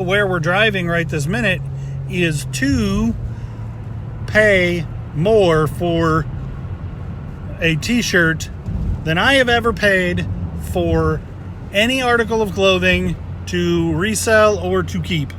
Where we're driving right this minute is to pay more for a t-shirt than I have ever paid for any article of clothing to resell or to keep.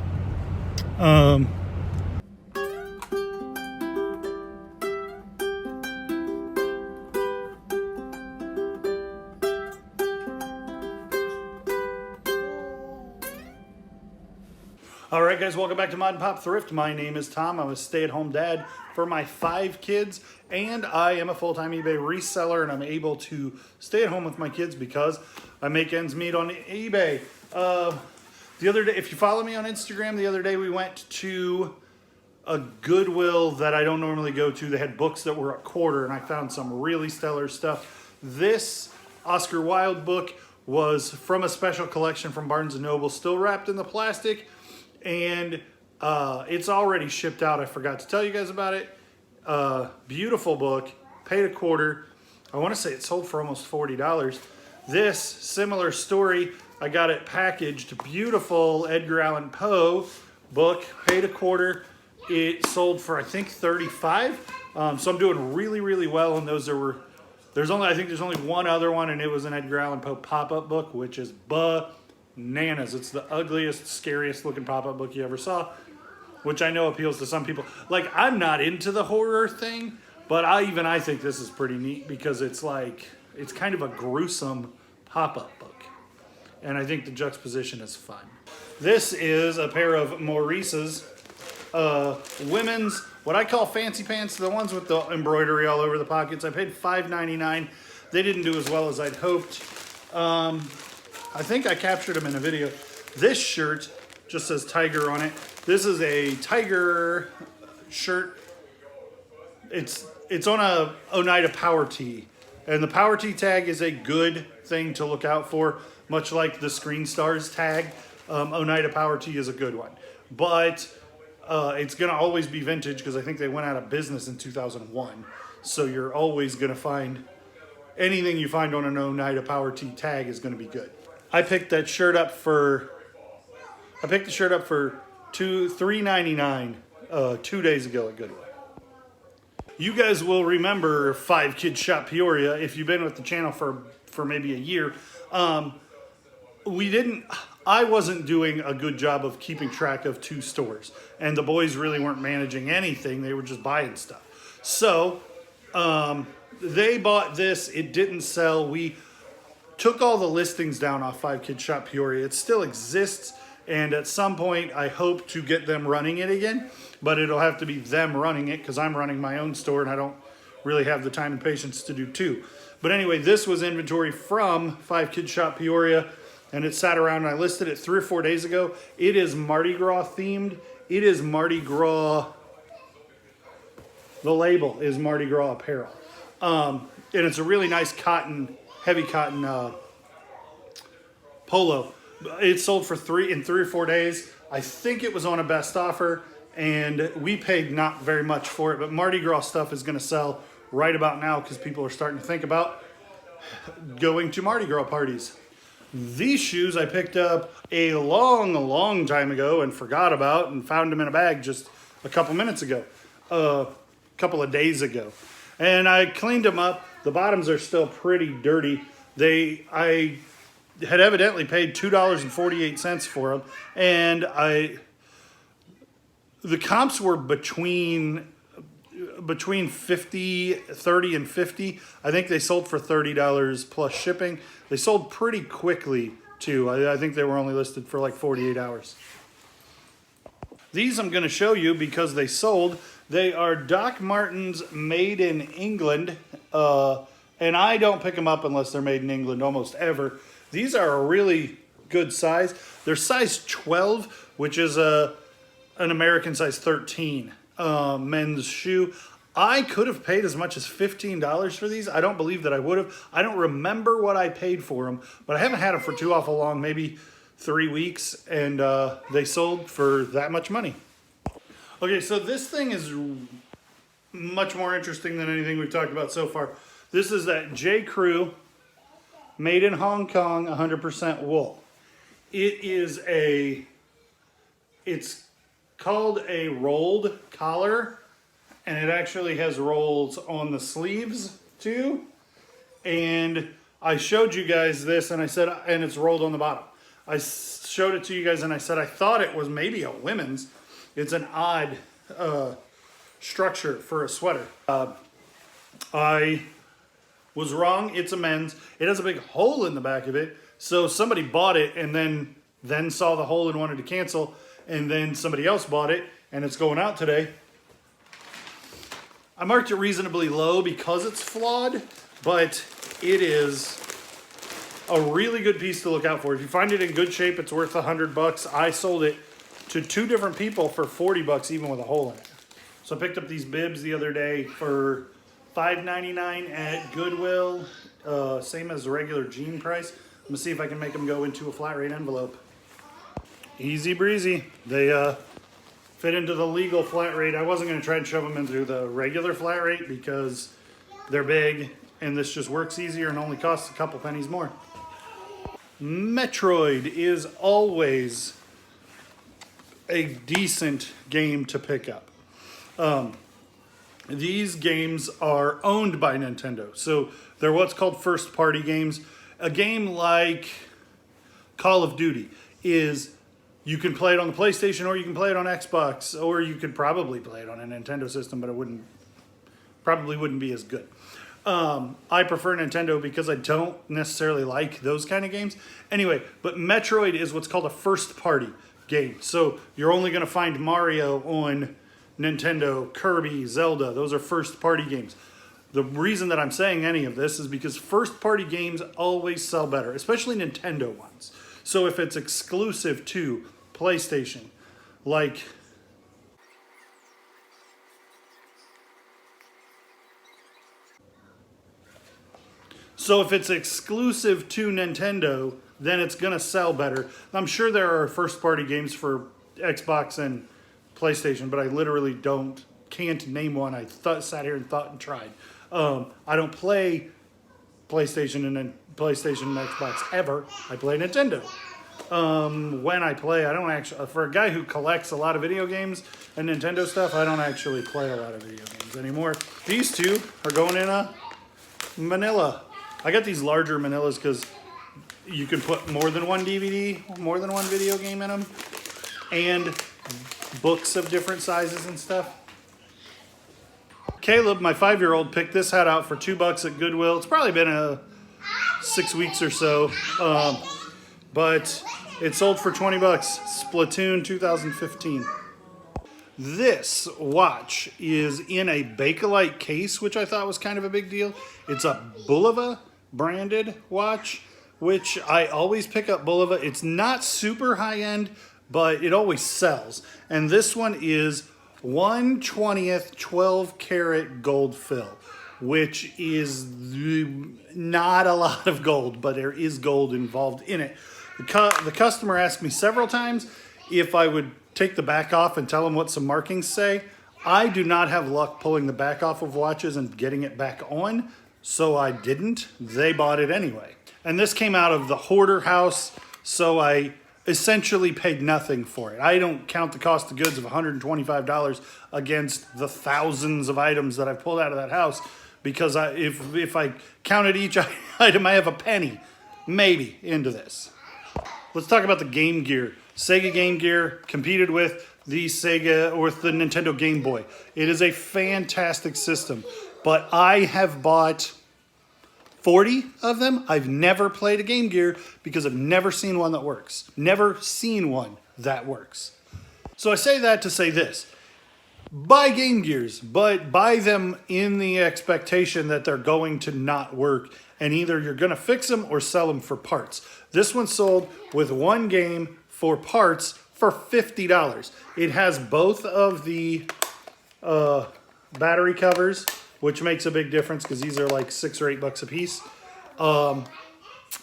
All right, guys, welcome back to Mod and Pop Thrift. My name is Tom. I'm a stay-at-home dad for my 5 kids, and I am a full-time eBay reseller, and I'm able to stay at home with my kids because I make ends meet on eBay. The other day, if you follow me on Instagram, the other day we went to a Goodwill that I don't normally go to. They had books that were a quarter, and I found some really stellar stuff. This Oscar Wilde book was from a special collection from Barnes & Noble, still wrapped in the plastic. And it's already shipped out. I forgot to tell you guys about it. Beautiful book. Paid a quarter. I want to say it sold for almost $40. This similar story, I got it packaged. Beautiful Edgar Allan Poe book. Paid a quarter. It sold for I think $35. So I'm doing really well on those. I think there's only one other one, and it was an Edgar Allan Poe pop-up book, which is bananas. It's the ugliest, scariest looking pop-up book you ever saw, which I know appeals to some people. Like, I'm not into the horror thing, but I think this is pretty neat because it's kind of a gruesome pop-up book, and I think the juxtaposition is fun. This is a pair of Maurice's women's, what I call fancy pants, the ones with the embroidery all over the pockets. I paid $5.99. They didn't do as well as I'd hoped. I think I captured them in a video. This shirt just says Tiger on it. This is a Tiger shirt. It's on a Oneida Power Tee. And the Power Tee tag is a good thing to look out for, much like the Screen Stars tag. Oneida Power Tee is a good one. But it's going to always be vintage because I think they went out of business in 2001. So you're always going to find anything you find on an Oneida Power Tee tag is going to be good. I picked the shirt up for $3.99 2 days ago at Goodwill. You guys will remember 5 Kids Shop Peoria if you've been with the channel for maybe a year. I wasn't doing a good job of keeping track of 2 stores, and the boys really weren't managing anything. They were just buying stuff. So they bought this. It didn't sell. We took all the listings down off 5 Kids Shop Peoria. It still exists, and at some point I hope to get them running it again, but it'll have to be them running it because I'm running my own store and I don't really have the time and patience to do 2. But anyway, this was inventory from 5 Kids Shop Peoria, and it sat around, and I listed it 3 or 4 days ago. It is Mardi Gras themed. It is Mardi Gras. The label is Mardi Gras apparel. And it's a really nice cotton, heavy cotton polo. It sold for in 3 or 4 days. I think it was on a best offer, and we paid not very much for it, but Mardi Gras stuff is going to sell right about now because people are starting to think about going to Mardi Gras parties. These shoes I picked up a long time ago and forgot about, and found them in a bag just a couple minutes ago, a couple of days ago. And I cleaned them up. The bottoms are still pretty dirty. I had evidently paid $2.48 for them, and the comps were between 30 and 50. I think they sold for $30 plus shipping. They sold pretty quickly too. I think they were only listed for like 48 hours. These I'm going to show you because they sold. They are Doc Martens made in England, and I don't pick them up unless they're made in England almost ever. These are a really good size. They're size 12, which is an American size 13 men's shoe. I could have paid as much as $15 for these. I don't believe that I would have. I don't remember what I paid for them, but I haven't had them for too awful long, maybe 3 weeks, and they sold for that much money. Okay, so this thing is much more interesting than anything we've talked about so far. This is that J. Crew, made in Hong Kong, 100% wool. It is a It's called a rolled collar, and it actually has rolls on the sleeves too. And I showed you guys this, and I said, and it's rolled on the bottom. I showed it to you guys, and I said I thought it was maybe a women's. It's an odd structure for a sweater. I was wrong. It's a men's. It has a big hole in the back of it. So somebody bought it and then saw the hole and wanted to cancel. And then somebody else bought it, and it's going out today. I marked it reasonably low because it's flawed, but it is a really good piece to look out for. If you find it in good shape, it's worth $100. I sold it to 2 different people for $40, even with a hole in it. So I picked up these bibs the other day for $5.99 at Goodwill, same as the regular jean price. I'm gonna see if I can make them go into a flat rate envelope. Easy breezy. They fit into the legal flat rate. I wasn't gonna try and shove them into the regular flat rate because they're big, and this just works easier and only costs a couple pennies more. Metroid is always a decent game to pick up. These games are owned by Nintendo, so they're what's called first party games. A game like Call of Duty is, you can play it on the PlayStation, or you can play it on Xbox, or you could probably play it on a Nintendo system, but it probably wouldn't be as good. I prefer Nintendo because I don't necessarily like those kind of games. Anyway, but Metroid is what's called a first party game. So you're only going to find Mario on Nintendo, Kirby, Zelda. Those are first party games. The reason that I'm saying any of this is because first party games always sell better, especially Nintendo ones. So if it's exclusive to PlayStation, like if it's exclusive to Nintendo, then it's going to sell better. I'm sure there are first-party games for Xbox and PlayStation, but I literally can't name one. I sat here and thought and tried. I don't play PlayStation and Xbox ever. I play Nintendo. When I play, I don't actually, for a guy who collects a lot of video games and Nintendo stuff, I don't actually play a lot of video games anymore. These two are going in a manila. I got these larger manilas because you can put more than one DVD, more than one video game in them, and books of different sizes and stuff. Caleb, my 5-year-old, picked this hat out for $2 at Goodwill. It's probably been 6 weeks or so, but it sold for $20. Splatoon 2015. This watch is in a Bakelite case, which I thought was kind of a big deal. It's a Bulova branded watch, which I always pick up Bulova. It's not super high end, but it always sells. And this one is 1/20th 12 karat gold fill, which is not a lot of gold, but there is gold involved in it. The customer asked me several times if I would take the back off and tell them what some markings say. I do not have luck pulling the back off of watches and getting it back on, so I didn't. They bought it anyway. And this came out of the hoarder house, so I essentially paid nothing for it. I don't count the cost of goods of $125 against the thousands of items that I've pulled out of that house, because if I counted each item, I have a penny, maybe, into this. Let's talk about the Game Gear. Sega Game Gear competed with the Nintendo Game Boy. It is a fantastic system, but I have bought 40 of them. I've never played a Game Gear because I've never seen one that works. Never seen one that works. So I say that to say this. Buy Game Gears, but buy them in the expectation that they're going to not work, and either you're going to fix them or sell them for parts. This one sold with one game for parts for $50. It has both of the battery covers, which makes a big difference because these are like $6 or $8 a piece.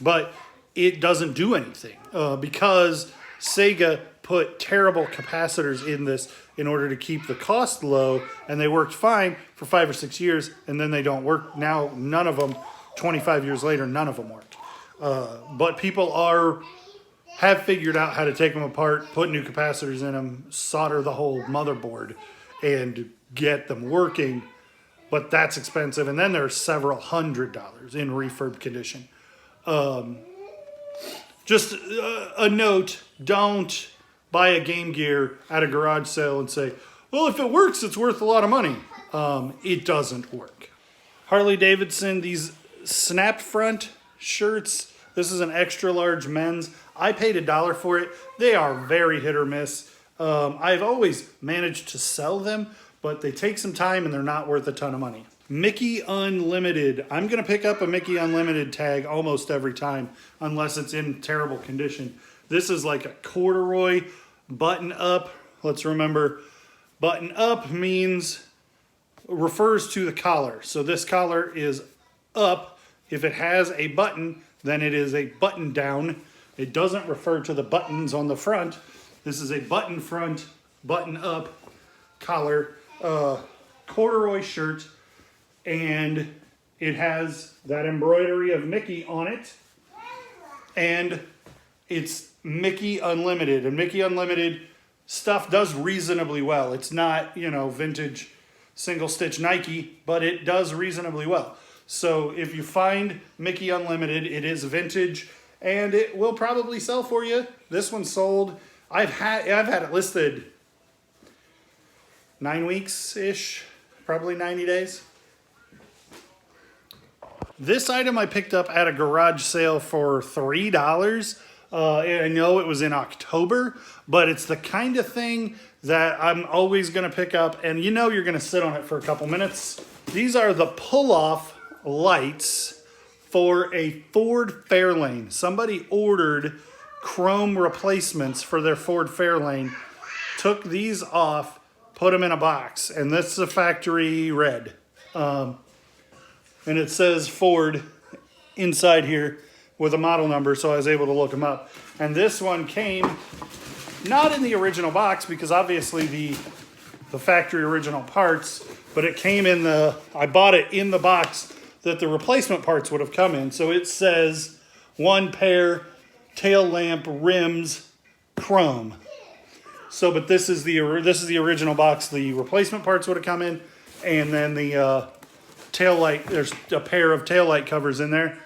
But it doesn't do anything because Sega put terrible capacitors in this in order to keep the cost low, and they worked fine for 5 or 6 years, and then they don't work now. None of them, 25 years later, none of them work. But people are have figured out how to take them apart, put new capacitors in them, solder the whole motherboard, and get them working. But that's expensive. And then there's several $100s in refurb condition. Just a note, don't buy a Game Gear at a garage sale and say, well, if it works, it's worth a lot of money. It doesn't work. Harley Davidson, these snap front shirts. This is an extra large men's. I paid $1 for it. They are very hit or miss. I've always managed to sell them, but they take some time and they're not worth a ton of money. Mickey Unlimited. I'm going to pick up a Mickey Unlimited tag almost every time, unless it's in terrible condition. This is like a corduroy button up. Let's remember, button up refers to the collar. So this collar is up. If it has a button, then it is a button down. It doesn't refer to the buttons on the front. This is a button front, button up collar, corduroy shirt, and it has that embroidery of Mickey on it, and it's Mickey Unlimited. And Mickey Unlimited stuff does reasonably well. It's not, vintage single stitch Nike, but it does reasonably well. So if you find Mickey Unlimited, it is vintage and it will probably sell for you. This one sold. I've had it listed 9 weeks-ish, probably 90 days. This item I picked up at a garage sale for $3. I know it was in October, but it's the kind of thing that I'm always going to pick up, and you're going to sit on it for a couple minutes. These are the pull-off lights for a Ford Fairlane. Somebody ordered chrome replacements for their Ford Fairlane, took these off, put them in a box, and this is a factory red. And it says Ford inside here with a model number, so I was able to look them up. And this one came not in the original box, because obviously the factory original parts, but it came in I bought it in the box that the replacement parts would have come in. So it says 1 pair, tail lamp, rims, chrome. So, but this is the original box. The replacement parts would have come in, and then the tail light. There's a pair of tail light covers in there.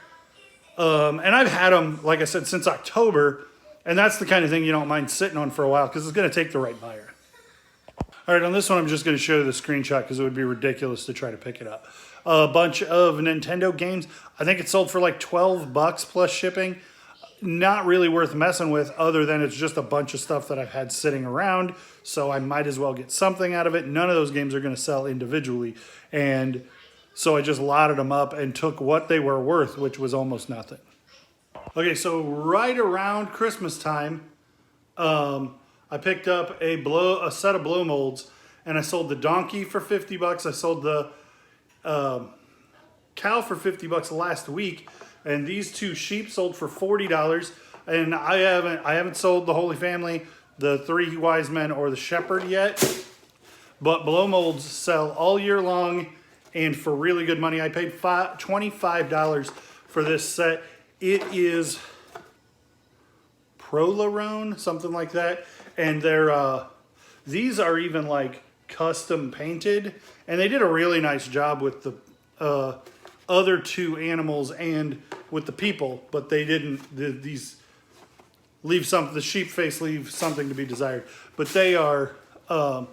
And I've had them, like I said, since October, and that's the kind of thing you don't mind sitting on for a while because it's going to take the right buyer. All right, on this one, I'm just going to show you the screenshot because it would be ridiculous to try to pick it up. A bunch of Nintendo games. I think it sold for like $12 plus shipping. Not really worth messing with, other than it's just a bunch of stuff that I've had sitting around, so I might as well get something out of it. None of those games are going to sell individually, and so I just lotted them up and took what they were worth, which was almost nothing. Okay, so right around Christmas time, I picked up a set of blow molds, and I sold the donkey for $50. I sold the cow for $50 last week, and these 2 sheep sold for $40. And I haven't sold the Holy Family, the 3 wise men, or the shepherd yet. But blow molds sell all year long, and for really good money. I paid $25 for this set. It is Prolarone, something like that. And these are even like custom painted, and they did a really nice job with the other 2 animals and with the people, but they didn't. These leave the sheep face leave something to be desired. But they are blow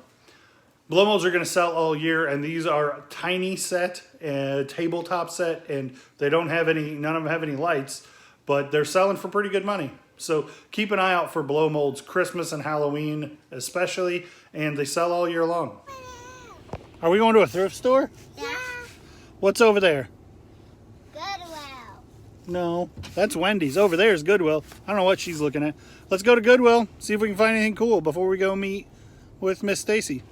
molds are going to sell all year, and these are a tiny set, a tabletop set, and they don't have none of them have any lights, but they're selling for pretty good money. So keep an eye out for blow molds, Christmas and Halloween especially, and they sell all year long. Are we going to a thrift store? Yeah. What's over there? Goodwill. No, that's Wendy's. Over there is Goodwill. I don't know what she's looking at. Let's go to Goodwill, see if we can find anything cool before we go meet with Miss Stacy.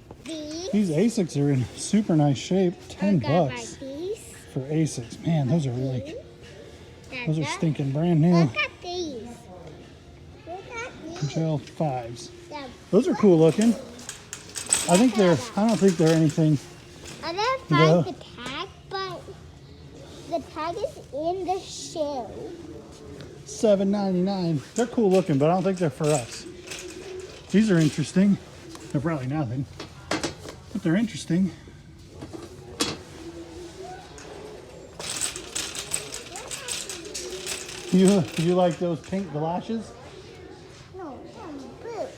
These Asics are in super nice shape. $10 for Asics. Man, those are stinking brand new. Look at these. Look at these. Gel 5s. Yeah. Those are cool looking. I don't think they're anything. I didn't find the tag, but the tag is in the shoe. $7.99. They're cool looking, but I don't think they're for us. These are interesting. They're probably nothing, but they're interesting. You like those pink galoshes? No, boots.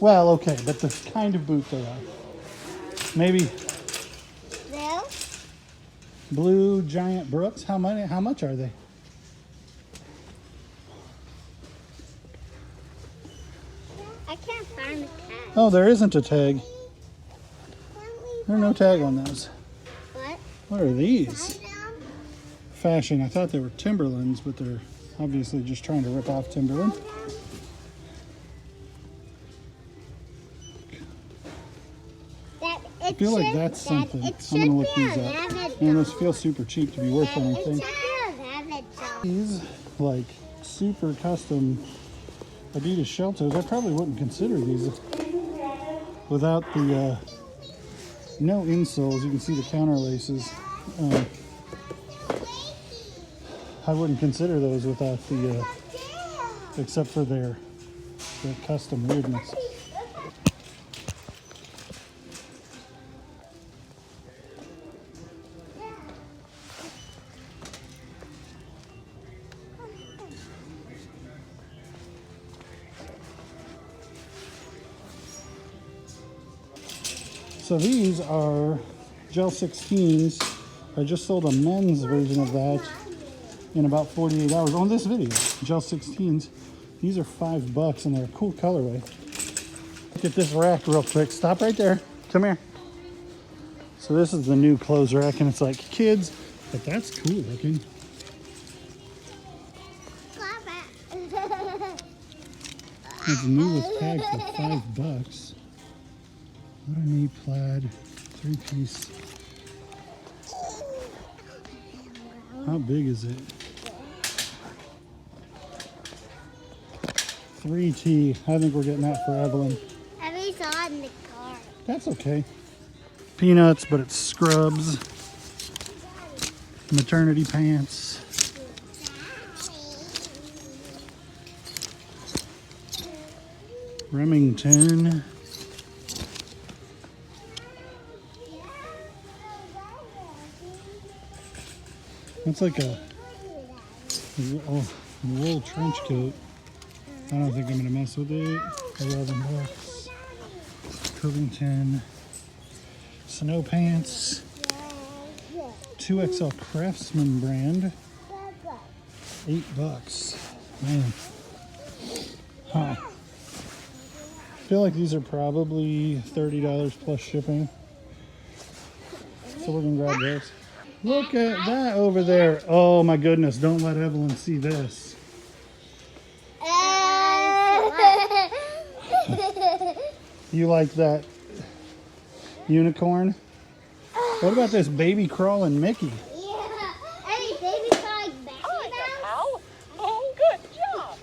Well, okay, but the kind of boot they are. Maybe Blue? blue giant Brooks. How much are they? I can't find the tag. Oh, there isn't a tag. There's no tag on those. What? What are these? Find them? Fashion. I thought they were Timberlands, but they're obviously just trying to rip off Timberland. I feel like that's something. I'm gonna look these up. Man, those feel super cheap to be worth anything. These like super custom Adidas shell toes. I probably wouldn't consider these without the no insoles. You can see the counter laces. I wouldn't consider those without the except for their custom weirdness. So these are gel 16s. I just sold a men's version of that in about 48 hours on this video. Gel 16s. These are $5 and they're a cool colorway. Look at this rack real quick. Stop right there. Come here. So this is the new clothes rack and it's like kids, but that's cool looking. It's new with tag for $5. Knee plaid, 3-piece. How big is it? 3T. I think we're getting that for Evelyn. I saw it in the car. That's okay. Peanuts, but it's scrubs. Maternity pants. Remington. That's like a wool trench coat. I don't think I'm gonna mess with it. $11. Covington. Snow pants. 2XL Craftsman brand. $8. Man. Huh. I feel like these are probably $30 plus shipping. So we're gonna grab those. Look at that over there. Oh my goodness, don't let Evelyn see this. You like that unicorn? What about this baby crawling Mickey? Yeah. Hey, baby crawling Mickey Mouse? Oh, good job.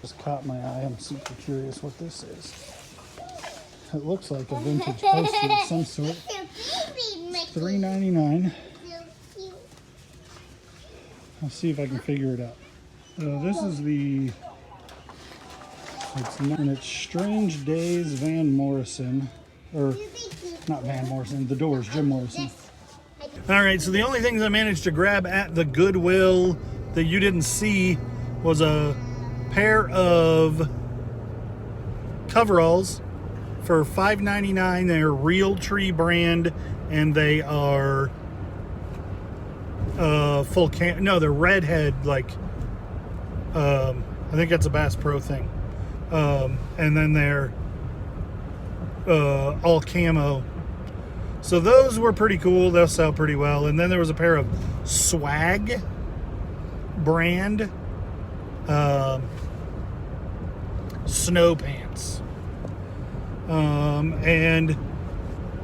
Just caught my eye. I'm super curious what this is. It looks like a vintage poster of some sort. $3.99. I'll see if I can figure it out. This is it's Strange Days Van Morrison, or not Van Morrison, The Doors, Jim Morrison. All right, so the only things I managed to grab at the Goodwill that you didn't see was a pair of coveralls for $5.99. They're Real Tree brand, and they are full cam. No, they're redhead. Like, I think that's a Bass Pro thing. And then they're all camo. So those were pretty cool. They'll sell pretty well. And then there was a pair of Swag brand snow pants. And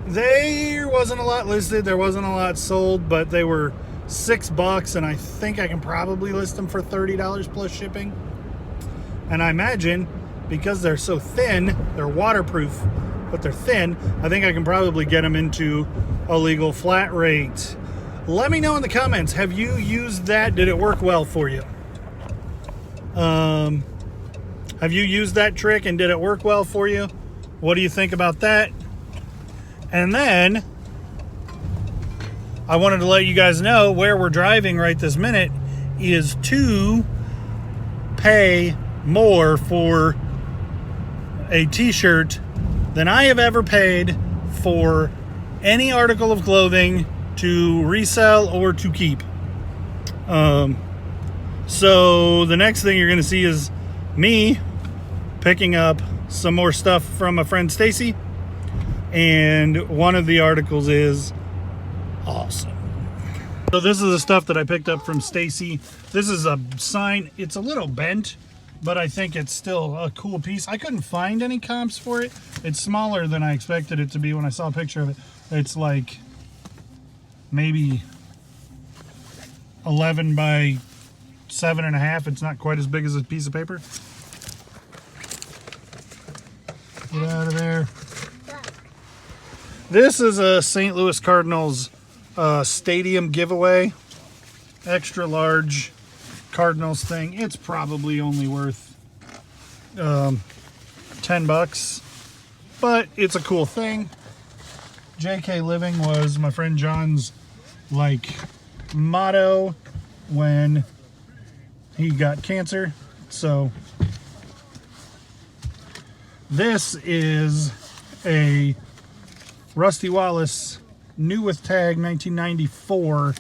there wasn't a lot listed. There wasn't a lot sold, but they were $6, and I think I can probably list them for $30 plus shipping. And I imagine because they're so thin, they're waterproof, but they're thin, I think I can probably get them into a legal flat rate. Let me know in the comments, have you used that? Did it work well for you? Have you used that trick and did it work well for you? What do you think about that? And then I wanted to let you guys know where we're driving right this minute is to pay more for a t-shirt than I have ever paid for any article of clothing to resell or to keep. So the next thing you're going to see is me picking up some more stuff from my friend Stacy, and one of the articles is awesome. So this is the stuff that I picked up from Stacy. This is a sign. It's a little bent, but I think it's still a cool piece. I couldn't find any comps for it. It's smaller than I expected it to be when I saw a picture of it. It's like maybe 11 by 7.5. It's not quite as big as a piece of paper. Get out of there. This is a St. Louis Cardinals stadium giveaway. Extra large Cardinals thing. It's probably only worth $10, but it's a cool thing. JK Living was my friend John's like motto when he got cancer. So this is a Rusty Wallace new with tag 1994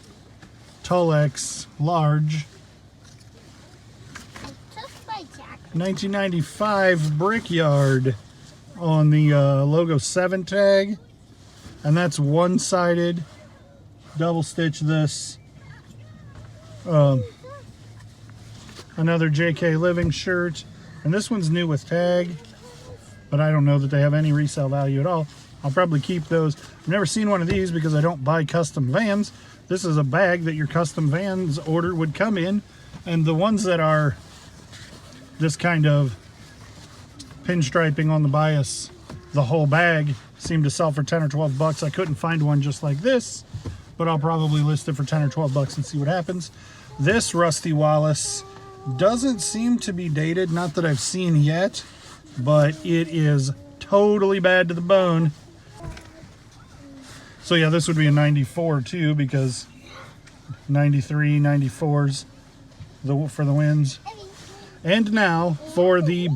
Tullex large. 1995 Brickyard on the logo 7 tag, and that's one-sided. Double stitch this. Another JK Living shirt, and this one's new with tag, but I don't know that they have any resale value at all. I'll probably keep those. I've never seen one of these because I don't buy custom Vans. This is a bag that your custom Vans order would come in, and the ones that are this kind of pinstriping on the bias, the whole bag, seem to sell for 10 or 12 bucks. I couldn't find one just like this, but I'll probably list it for 10 or 12 bucks and see what happens. This Rusty Wallace doesn't seem to be dated, not that I've seen yet, but it is totally bad to the bone. So yeah, this would be a 94 too, because 93, 94s for the wins. And now for the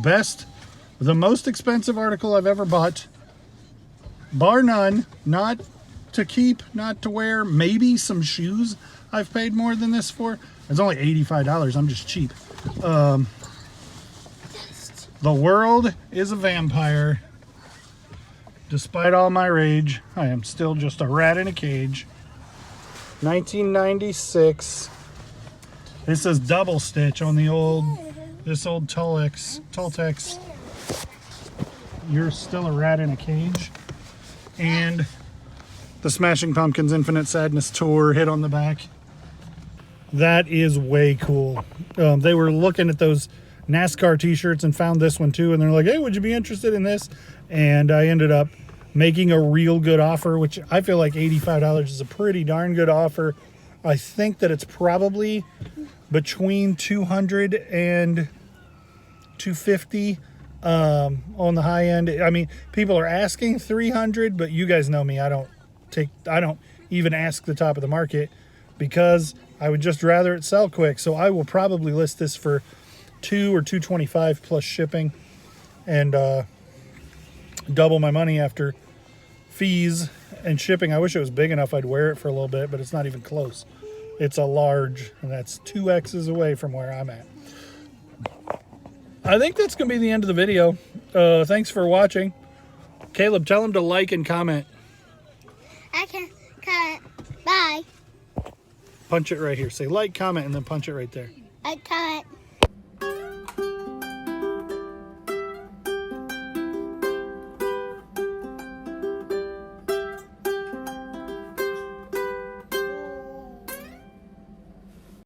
most expensive article I've ever bought, bar none, not to keep, not to wear, maybe some shoes I've paid more than this for. It's only $85, I'm just cheap. The world is a vampire. Despite all my rage, I am still just a rat in a cage. 1996. This says double stitch on the this old Tultex. You're still a rat in a cage. And the Smashing Pumpkins Infinite Sadness Tour hit on the back. That is way cool. They were looking at those NASCAR t-shirts and found this one too, and they're like, hey, would you be interested in this? And I ended up making a real good offer, which I feel like $85 is a pretty darn good offer. I think that it's probably between $200 and $250 on the high end. I mean, people are asking $300, but you guys know me. I don't even ask the top of the market because I would just rather it sell quick. So I will probably list this for $200 or $225 plus shipping, and double my money after fees and shipping. I wish it was big enough I'd wear it for a little bit, but it's not even close. It's a large, and that's 2 X's away from where I'm at. I think that's going to be the end of the video. Thanks for watching. Caleb, tell them to like and comment. I can comment. Bye. Punch it right here. Say like, comment, and then punch it right there. I comment.